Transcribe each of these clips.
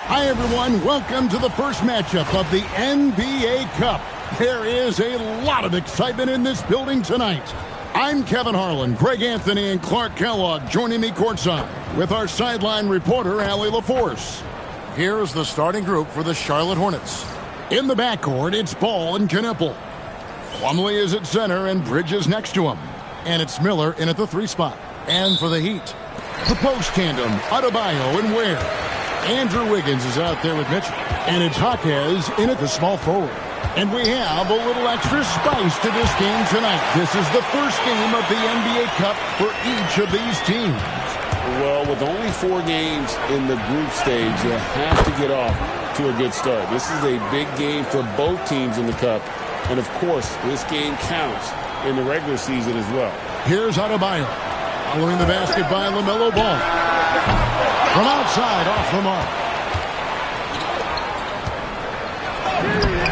Hi, everyone. Welcome to the first matchup of the NBA Cup. There is a lot of excitement in this building tonight. I'm Kevin Harlan, Greg Anthony, and Clark Kellogg joining me courtside with our sideline reporter, Allie LaForce. Here's the starting group for the Charlotte Hornets. In the backcourt, it's Ball and Knipple. Plumlee is at center and Bridges next to him. And it's Miller in at the 3 spot. And for the Heat, the post tandem, Adebayo and Ware. Andrew Wiggins is out there with Mitchell. And it's Jaquez in at the small forward. And we have a little extra spice to this game tonight. This is the first game of the NBA Cup for each of these teams. Well, with only 4 games in the group stage, you have to get off to a good start. This is a big game for both teams in the Cup. And, of course, this game counts in the regular season as well. Here's Adebayo. Following the basket by LaMelo Ball. From outside, off the mark.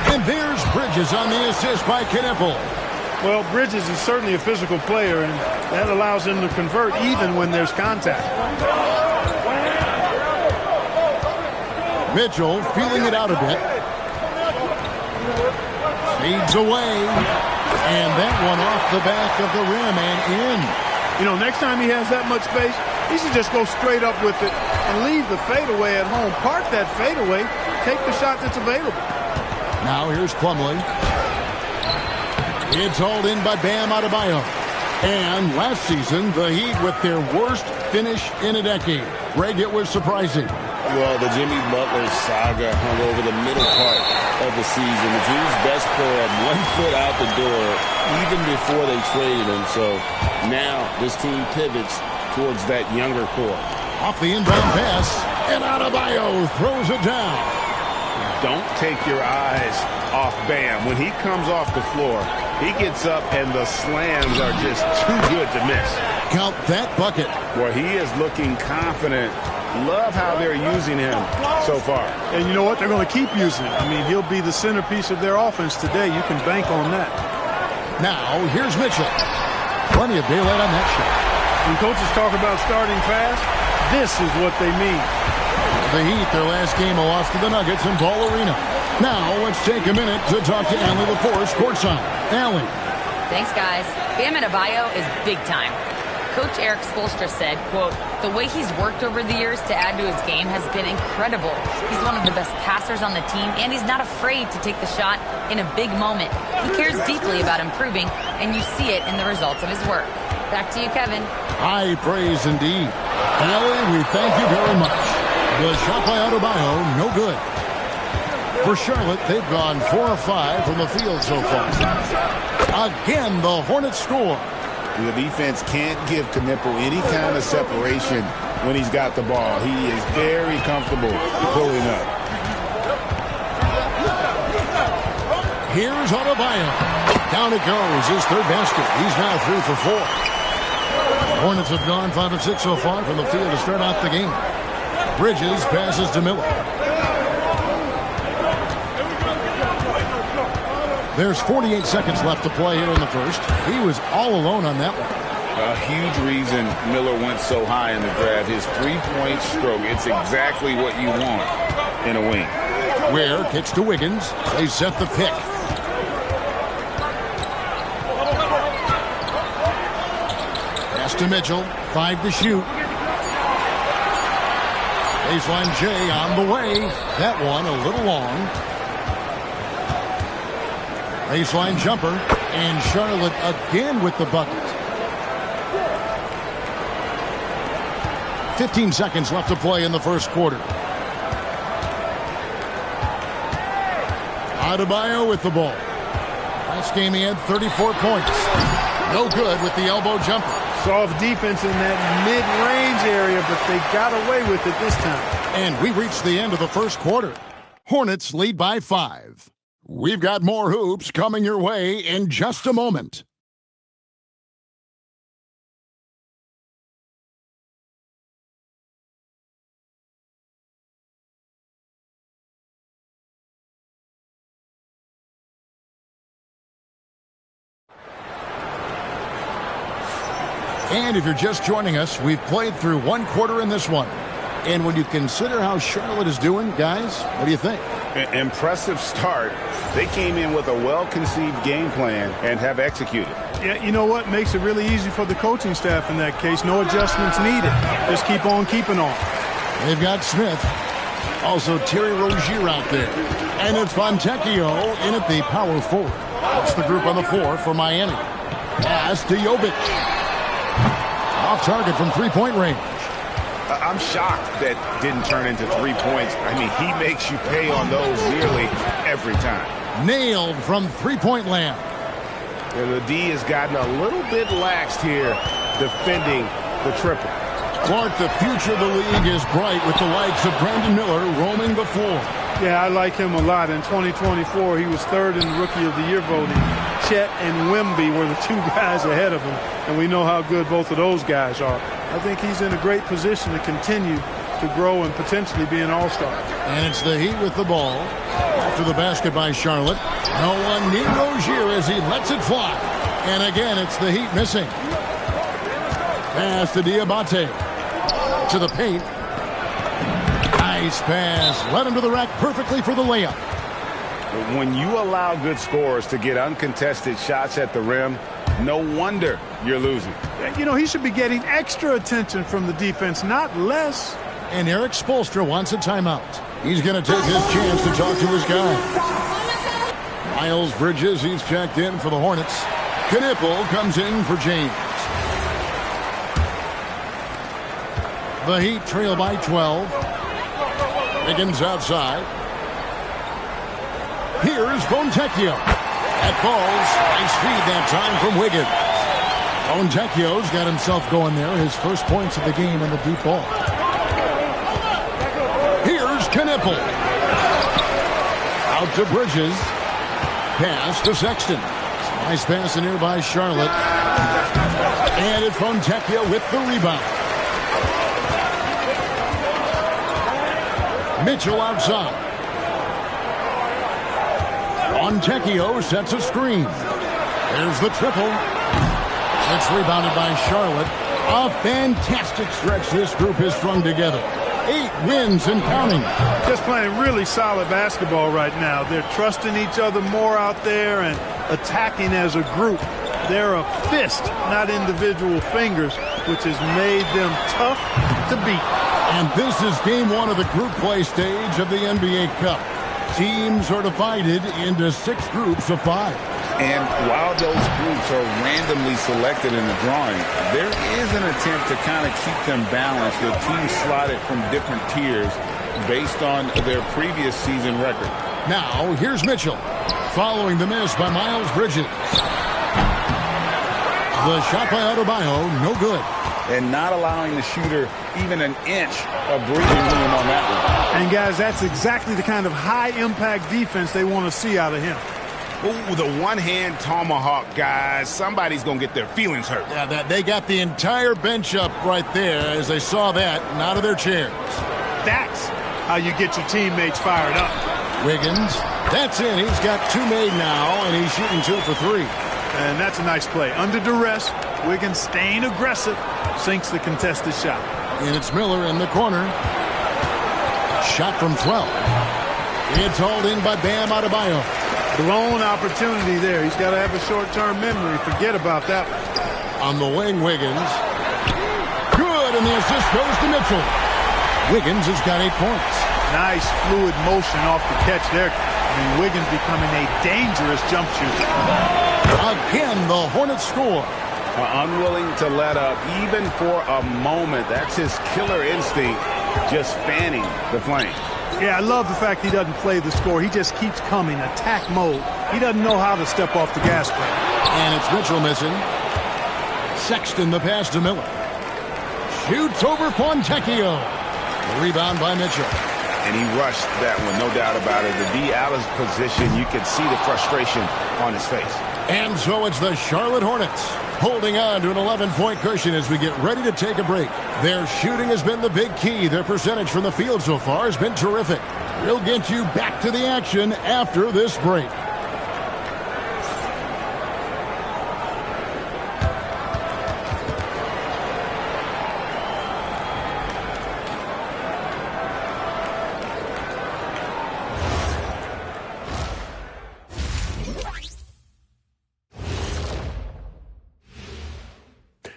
And there's Bridges on the assist by Knipple. Well, Bridges is certainly a physical player, and that allows him to convert even when there's contact. Mitchell feeling it out a bit. Fades away. And that one off the back of the rim and in. You know, next time he has that much space, he should just go straight up with it and leave the fadeaway at home. Park that fadeaway, take the shot that's available. Now here's Plumlee. It's hauled in by Bam Adebayo. And last season, the Heat with their worst finish in a decade. Greg, it was surprising. Well, the Jimmy Butler saga hung over the middle part of the season. The team's best player had 1 foot out the door even before they traded him. So now this team pivots towards that younger core. Off the inbound pass, and Adebayo throws it down. Don't take your eyes off Bam. When he comes off the floor, he gets up and the slams are just too good to miss. Count that bucket. Well, he is looking confident. Love how they're using him so far. And you know what? They're going to keep using him. I mean, he'll be the centerpiece of their offense today. You can bank on that. Now, here's Mitchell. Plenty of daylight on that shot. When coaches talk about starting fast, this is what they mean. The Heat, their last game, a loss to the Nuggets in Ball Arena. Now, let's take a minute to talk to Allie LaForce, courtside. Allie. Thanks, guys. Bam Adebayo is big time. Coach Eric Spoelstra said, quote, "The way he's worked over the years to add to his game has been incredible. He's one of the best passers on the team, and he's not afraid to take the shot in a big moment. He cares deeply about improving, and you see it in the results of his work." Back to you, Kevin. High praise indeed. Allie, we thank you very much. The shot by Adebayo, no good. For Charlotte, they've gone 4 of 5 from the field so far. Again, the Hornets score. The defense can't give Knipple any kind of separation when he's got the ball. He is very comfortable pulling up. Here's Adebayo. Down it goes, his 3rd basket. He's now 3 for 4. The Hornets have gone 5 of 6 so far from the field to start out the game. Bridges passes to Miller. There's 48 seconds left to play here in the first. He was all alone on that one. A huge reason Miller went so high in the draft. His 3-point stroke. It's exactly what you want in a wing. Ware kicks to Wiggins. They set the pick. Pass to Mitchell. 5 to shoot. Baseline J on the way. That one a little long. Baseline jumper, and Charlotte again with the bucket. 15 seconds left to play in the first quarter. Adebayo with the ball. Last game he had 34 points. No good with the elbow jumper. Soft defense in that mid-range area, but they got away with it this time. And we reached the end of the first quarter. Hornets lead by 5. We've got more hoops coming your way in just a moment. And if you're just joining us, we've played through 1 quarter in this one. And when you consider how Charlotte is doing, guys, what do you think? Impressive start. They came in with a well-conceived game plan and have executed. Yeah, you know what? Makes it really easy for the coaching staff in that case. No adjustments needed. Just keep on keeping on. They've got Smith. Also Terry Rozier out there. And it's Fontecchio in at the power forward. That's the group on the floor for Miami. Pass to Jovic. Off target from three-point range. I'm shocked that didn't turn into 3 points. I mean, he makes you pay on those nearly every time. Nailed from three-point land. And the D has gotten a little bit laxed here defending the triple. Clark, the future of the league is bright with the likes of Brandon Miller roaming the floor. Yeah, I like him a lot. In 2024, he was third in the Rookie of the Year voting. Chet and Wemby were the two guys ahead of him, and we know how good both of those guys are. I think he's in a great position to continue to grow and potentially be an all-star. And it's the Heat with the ball. After the basket by Charlotte. No one near Rozier as he lets it fly. And again, it's the Heat missing. Pass to Diabate. To the paint. Nice pass. Led him to the rack perfectly for the layup. When you allow good scorers to get uncontested shots at the rim, no wonder you're losing. You know, he should be getting extra attention from the defense, not less. And Eric Spoelstra wants a timeout. He's going to take his chance to talk to his guys. Miles Bridges, he's checked in for the Hornets. Knipple comes in for James. The Heat trail by 12. Wiggins outside. Here's Fontecchio. That falls. Nice feed that time from Wiggins. Fontecchio's got himself going there. His first points of the game on the deep ball. Here's Knipple. Out to Bridges. Pass to Sexton. Nice pass in here by Charlotte. And it's Fontecchio with the rebound. Mitchell outside. Fontecchio sets a screen. There's the triple. It's rebounded by Charlotte. A fantastic stretch this group has strung together. 8 wins and counting. Just playing really solid basketball right now. They're trusting each other more out there and attacking as a group. They're a fist, not individual fingers, which has made them tough to beat. And this is game 1 of the group play stage of the NBA Cup. Teams are divided into 6 groups of 5. And while those groups are randomly selected in the drawing, there is an attempt to kind of keep them balanced with teams slotted from different tiers based on their previous season record. Now, here's Mitchell, following the miss by Miles Bridges. The shot by Adebayo, no good. And not allowing the shooter even an inch of breathing room on that one. And, guys, that's exactly the kind of high-impact defense they want to see out of him. Ooh, the one-hand tomahawk, guys. Somebody's going to get their feelings hurt. Yeah, they got the entire bench up right there as they saw that and out of their chairs. That's how you get your teammates fired up. Wiggins, that's it. He's got 2 made now, and he's shooting 2 for 3. And that's a nice play. Under duress, Wiggins staying aggressive, sinks the contested shot. And it's Miller in the corner. Shot from 12. It's hauled in by Bam Adebayo. Blown opportunity there. He's got to have a short-term memory. Forget about that one. On the wing, Wiggins. Good, and the assist goes to Mitchell. Wiggins has got 8 points. Nice fluid motion off the catch there. I mean, Wiggins becoming a dangerous jump shooter. Again, the Hornets score. Unwilling to let up even for a moment. That's his killer instinct, just fanning the flame. Yeah, I love the fact he doesn't play the score. He just keeps coming, attack mode. He doesn't know how to step off the gas pedal. And it's Mitchell missing. Sexton the pass to Miller. Shoots over Fontecchio. Rebound by Mitchell. And he rushed that one, no doubt about it. The D out of position, you can see the frustration on his face. And so it's the Charlotte Hornets holding on to an 11-point cushion as we get ready to take a break. Their shooting has been the big key. Their percentage from the field so far has been terrific. We'll get you back to the action after this break.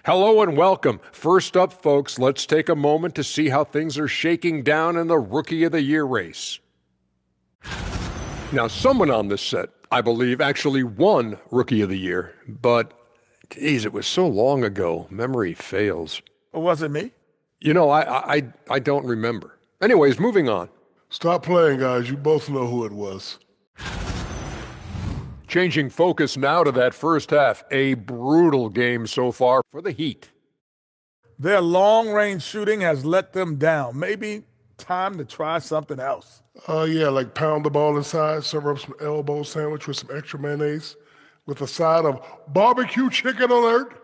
Hello and welcome. First up, folks, let's take a moment to see how things are shaking down in the Rookie of the Year race. Now, someone on this set, I believe, actually won Rookie of the Year, but, geez, it was so long ago. Memory fails. Was it me? You know, I don't remember. Anyways, moving on. Stop playing, guys. You both know who it was. Changing focus now to that first half. A brutal game so far for the Heat. Their long-range shooting has let them down. Maybe time to try something else. Yeah, like pound the ball inside, serve up some elbow sandwich with some extra mayonnaise with a side of barbecue chicken alert.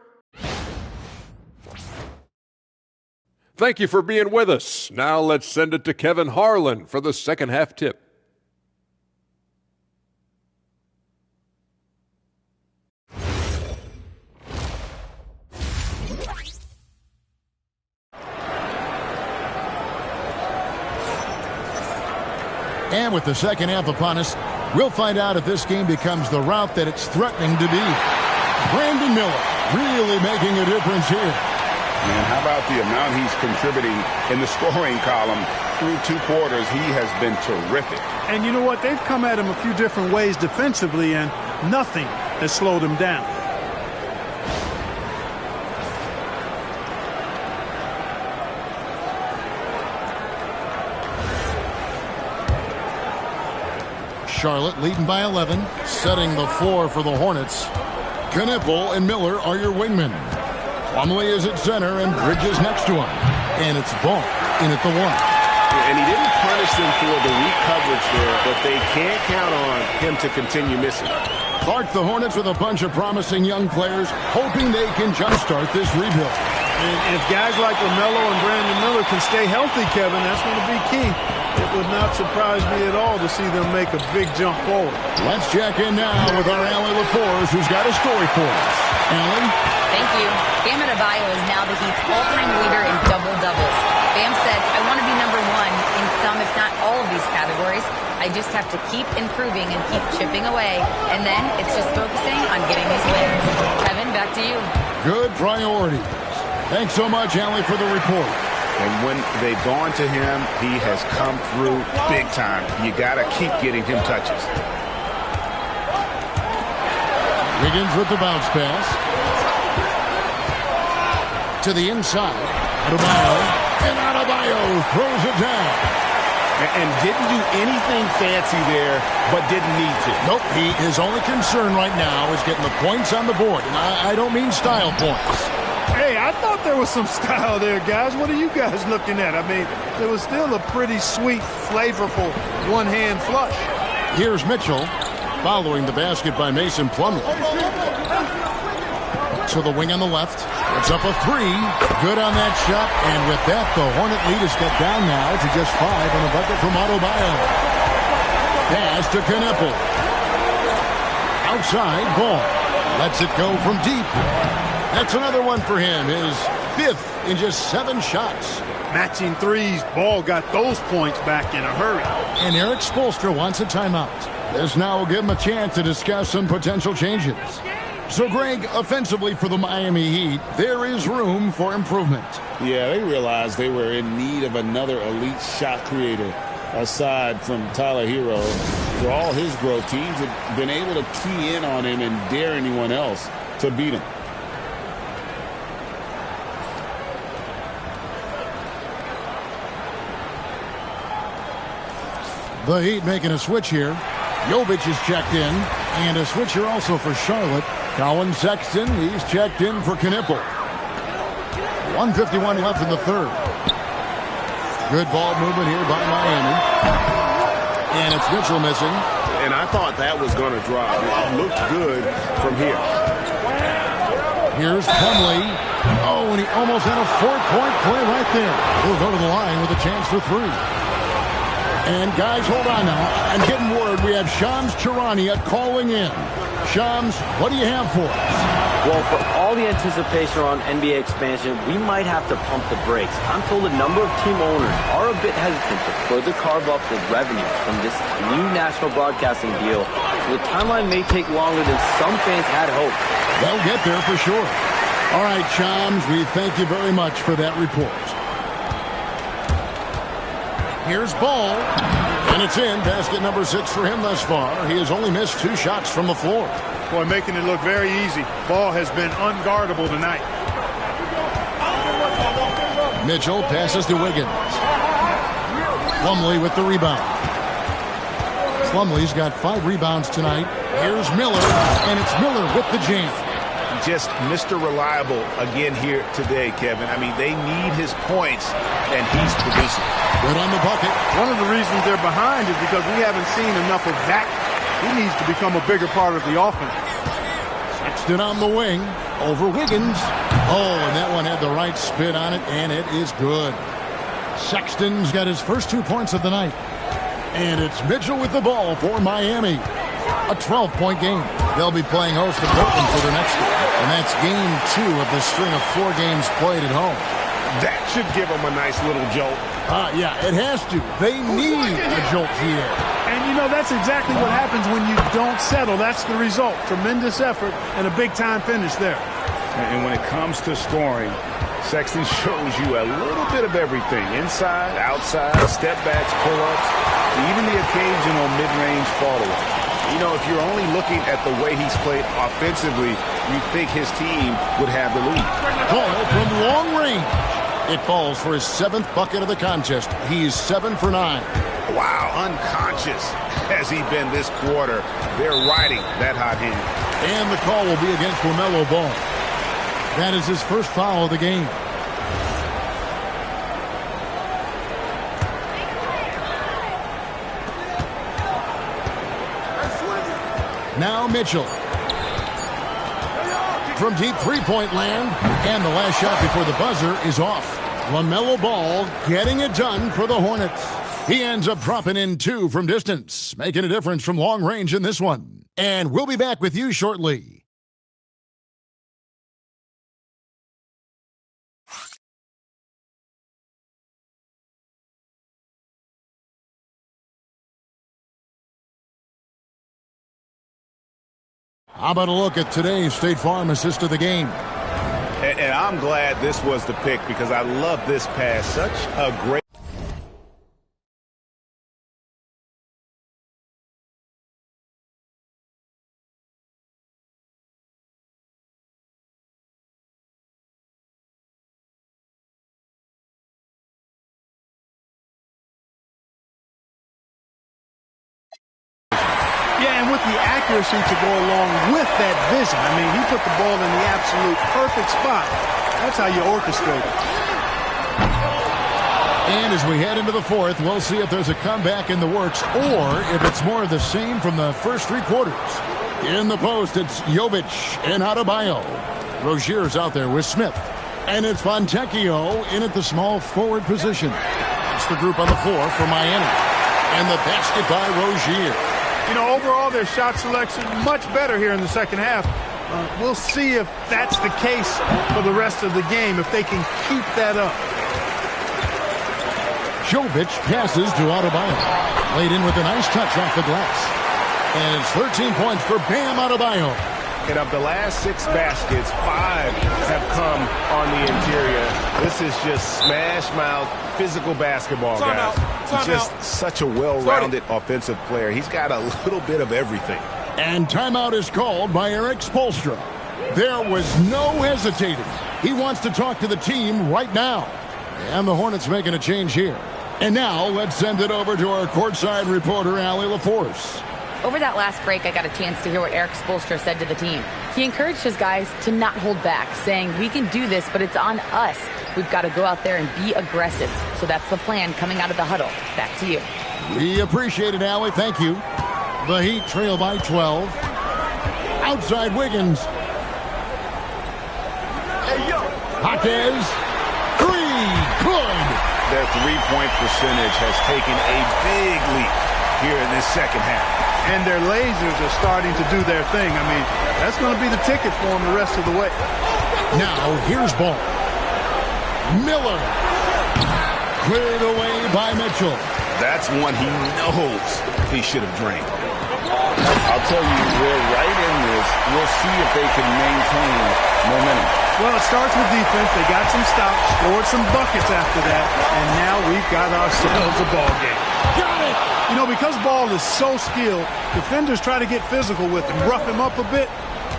Thank you for being with us. Now let's send it to Kevin Harlan for the second half tip. And with the second half upon us, we'll find out if this game becomes the route that it's threatening to be. Brandon Miller really making a difference here. And how about the amount he's contributing in the scoring column through 2 quarters? He has been terrific. And you know what? They've come at him a few different ways defensively, and nothing has slowed him down. Charlotte leading by 11, setting the floor for the Hornets. Knipple and Miller are your wingmen. Plumlee is at center and Bridges next to him. And it's Ball in at the 1. And he didn't punish them for the weak coverage there, but they can't count on him to continue missing. Clark, the Hornets with a bunch of promising young players, hoping they can jumpstart this rebuild. And if guys like LaMelo and Brandon Miller can stay healthy, Kevin, that's going to be key. It would not surprise me at all to see them make a big jump forward. Let's check in now with our Allie LaForce, who's got a story for us. Allie? Thank you. Bam Adebayo is now the Heat's all-time leader in double-doubles. Bam said, I want to be number 1 in some, if not all of these categories. I just have to keep improving and keep chipping away. And then it's just focusing on getting these wins. Kevin, back to you. Good priorities. Thanks so much, Allie, for the report. And when they've gone to him, he has come through big time. You got to keep getting him touches. Wiggins with the bounce pass. To the inside. Adebayo. And Adebayo throws it down. And didn't do anything fancy there, but didn't need to. Nope, his only concern right now is getting the points on the board. And I don't mean style points. Hey, I thought there was some style there, guys. What are you guys looking at? I mean, there was still a pretty sweet, flavorful one-hand flush. Here's Mitchell following the basket by Mason Plumlee. To the wing on the left. It's up a 3. Good on that shot. And with that, the Hornet lead is cut down now to just 5 on the bucket from Adebayo. Pass to Knipple. Outside, Ball. Lets it go from deep. That's another one for him. His 5th in just 7 shots. Matching threes. Ball got those points back in a hurry. And Eric Spoelstra wants a timeout. This now will give him a chance to discuss some potential changes. So, Greg, offensively for the Miami Heat, there is room for improvement. Yeah, they realized they were in need of another elite shot creator aside from Tyler Hero. For all his growth, teams have been able to key in on him and dare anyone else to beat him. The Heat making a switch here. Jovic is checked in. And a switch here also for Charlotte. Colin Sexton, he's checked in for Knipple. 1:51 left in the 3rd. Good ball movement here by Miami. And it's Mitchell missing. And I thought that was going to drop. It looked good from here. Here's Plumlee. Oh, and he almost had a 4-point play right there. He'll go to the line with a chance for 3. And guys, hold on now. I'm getting word we have Shams Charania calling in. Shams, what do you have for us? Well, for all the anticipation around NBA expansion, we might have to pump the brakes. I'm told a number of team owners are a bit hesitant to further carve up the revenue from this new national broadcasting deal, so the timeline may take longer than some fans had hoped. They'll get there for sure. All right, Chums, we thank you very much for that report. Here's Ball, and it's in. Basket number 6 for him thus far. He has only missed 2 shots from the floor. Boy, making it look very easy. Ball has been unguardable tonight. Mitchell passes to Wiggins. Plumlee with the rebound. Plumlee's got 5 rebounds tonight. Here's Miller, and it's Miller with the jam. Just Mr. Reliable again here today, Kevin. I mean, they need his points, and he's producing. Good on the bucket. One of the reasons they're behind is because we haven't seen enough of that. He needs to become a bigger part of the offense. Sexton on the wing over Wiggins. Oh, and that one had the right spin on it, and it is good. Sexton's got his first 2 points of the night. And it's Mitchell with the ball for Miami. A 12-point game. They'll be playing host to Portland for the next one. And that's game 2 of the string of 4 games played at home. That should give them a nice little jolt. Yeah, it has to. They need a jolt here. And, you know, that's exactly what happens when you don't settle. That's the result. Tremendous effort and a big-time finish there. And when it comes to scoring, Sexton shows you a little bit of everything. Inside, outside, step-backs, pull-ups, even the occasional mid-range fall away. You know, if you're only looking at the way he's played offensively, you think his team would have the lead. Ball from long range. It falls for his 7th bucket of the contest. He's 7 for 9. Wow, unconscious has he been this quarter. They're riding that hot hand. And the call will be against LaMelo Ball. That is his first foul of the game. Now Mitchell. From deep three-point land. And the last shot before the buzzer is off. LaMelo Ball getting it done for the Hornets. He ends up dropping in 2 from distance, making a difference from long range in this one. And we'll be back with you shortly. How about a look at today's State Farm assist of the game? And I'm glad this was the pick because I love this pass. Such a great... The accuracy to go along with that vision. I mean, he put the ball in the absolute perfect spot. That's how you orchestrate it. And as we head into the 4th, we'll see if there's a comeback in the works or if it's more of the same from the first 3 quarters. In the post, it's Jovic and Adebayo. Rozier's out there with Smith. And it's Fontecchio in at the small forward position. It's the group on the floor for Miami. And the basket by Rozier. You know, overall, their shot selection much better here in the second half. We'll see if that's the case for the rest of the game, if they can keep that up. Jovic passes to Adebayo. Laid in with a nice touch off the glass. And it's 13 points for Bam Adebayo. And of the last 6 baskets, 5 have come on the interior. This is just smash-mouth, physical basketball, guys. He's just such a well-rounded offensive player. He's got a little bit of everything. And timeout is called by Eric Spoelstra. There was no hesitating. He wants to talk to the team right now. And the Hornets making a change here. And now let's send it over to our courtside reporter, Allie LaForce. Over that last break, I got a chance to hear what Eric Spoelstra said to the team. He encouraged his guys to not hold back, saying, we can do this, but it's on us. We've got to go out there and be aggressive. So that's the plan coming out of the huddle. Back to you. We appreciate it, Allie. Thank you. The Heat trail by 12. Outside Wiggins. Jaquez. 3. Good. Their three-point percentage has taken a big leap here in this second half. And their lasers are starting to do their thing. I mean, that's going to be the ticket for them the rest of the way. Now, here's Ball. Miller. Cleared away by Mitchell. That's one he knows he should have drained. I'll tell you, we're right in this. We'll see if they can maintain momentum. Well, it starts with defense. They got some stops, scored some buckets after that, and now we've got ourselves a ball game. Got it! You know, because ball is so skilled, defenders try to get physical with him, rough him up a bit,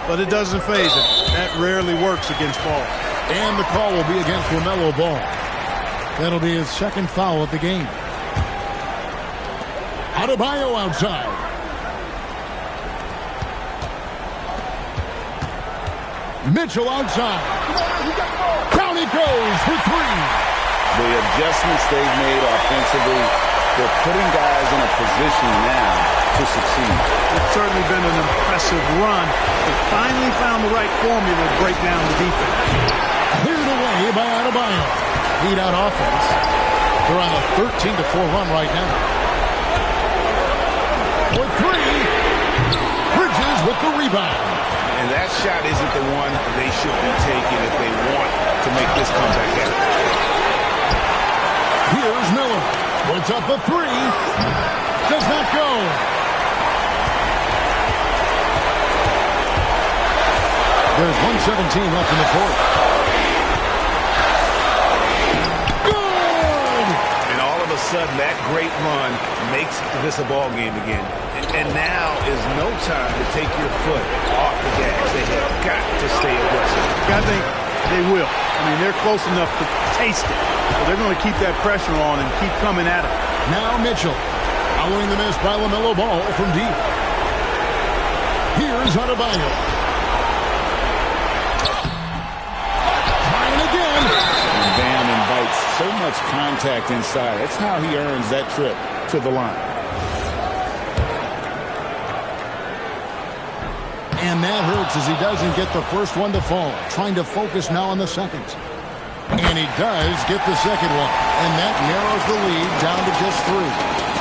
but it doesn't faze him. That rarely works against ball. And the call will be against LaMelo Ball. That'll be his second foul of the game. Adebayo outside. Mitchell outside. Down he goes for three. The adjustments they've made offensively, they're putting guys in a position now to succeed. It's certainly been an impressive run. They finally found the right formula to break down the defense. Cleared away by Adebayo. Lead out offense. They're on a 13-4 run right now. For three. Bridges with the rebound. And that shot isn't the one they should be taking if they want to make this comeback happen. Here's Miller. Puts up a three. Does not go. There's 1:17 left in the fourth. Good! And all of a sudden, that great run makes this a ball game again. And now is no time to take your foot off the gas. They have got to stay aggressive. I think they will. I mean, they're close enough to taste it. So they're going to keep that pressure on and keep coming at it. Now Mitchell. Following the miss by LaMelo Ball from deep. Here's Adebayo. Trying again. And Bam invites so much contact inside. That's how he earns that trip to the line. And that hurts as he doesn't get the first one to fall. Trying to focus now on the second. And he does get the second one. And that narrows the lead down to just three.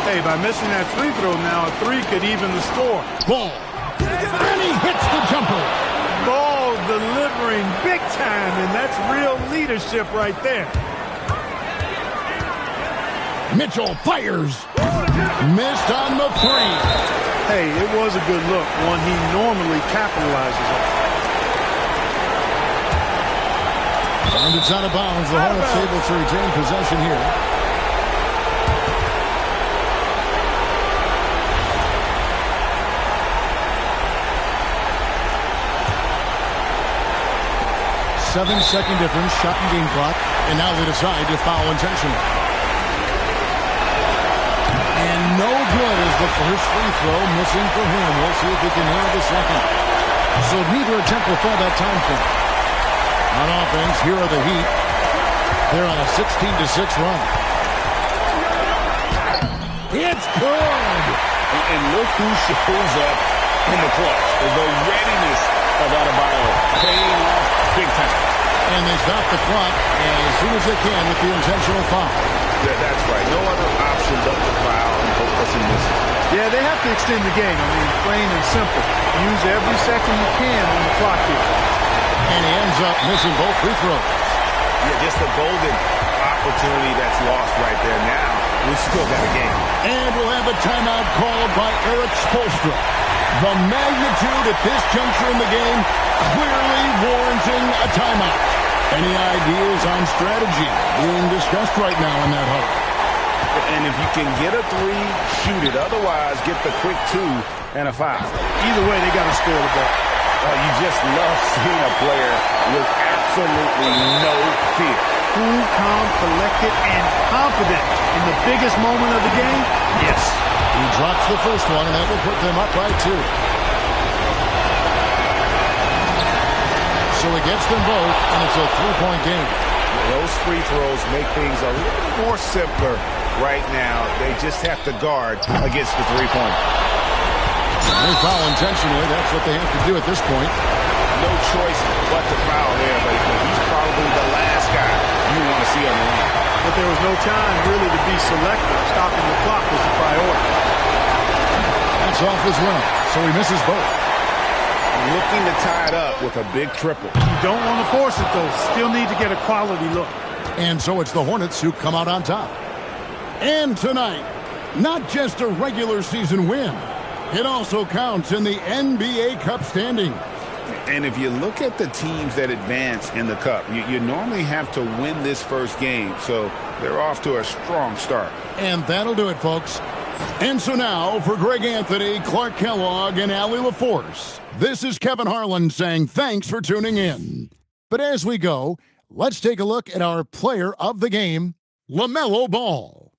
Hey, by missing that free throw now, a three could even the score. Ball. And he hits the jumper. Ball delivering big time, and that's real leadership right there. Mitchell fires. Missed on the three. Hey, it was a good look, one he normally capitalizes on. And it's out of bounds. The Hornets able to retain possession here. Seven-second difference, shot and game clock. And now they decide to foul intentionally. And no good is the first free throw missing for him. We'll see if he can handle the second. So neither attempt will fall that time for him. On offense, here are the Heat. They're on a 16-6 run. It's good! And look who shows up in the clutch. The readiness of Adebayo paying off big time. And they stop the clock as soon as they can with the intentional foul. Yeah, that's right. No other option but to foul and hope that he misses. Yeah, they have to extend the game. I mean, plain and simple. Use every second you can on the clock here. And he ends up missing both free throws. Yeah, just a golden opportunity that's lost right there. Now, we still got a game. And we'll have a timeout called by Eric Spoelstra. The magnitude at this juncture in the game clearly warranting a timeout. Any ideas on strategy being discussed right now in that huddle? And if you can get a three, shoot it. Otherwise, get the quick two and a foul. Either way, they got to score the ball. You just love seeing a player with absolutely no fear. Cool, calm, collected, and confident in the biggest moment of the game? Yes. He drops the first one, and that will put them up by two. So he gets them both, and it's a three-point game. Those free throws make things a little more simpler right now. They just have to guard against the three-point. They foul intentionally. That's what they have to do at this point. No choice but to foul there, but he's probably the last guy you want to see on the line. But there was no time really to be selective. Stopping the clock was the priority. That's off as well, so he misses both. Looking to tie it up with a big triple. You don't want to force it, though. Still need to get a quality look. And so it's the Hornets who come out on top. And tonight, not just a regular season win. It also counts in the NBA Cup standing. And if you look at the teams that advance in the Cup, you normally have to win this first game, so they're off to a strong start. And that'll do it, folks. And so now, for Greg Anthony, Clark Kellogg, and Allie LaForce, this is Kevin Harlan saying thanks for tuning in. But as we go, let's take a look at our player of the game, LaMelo Ball.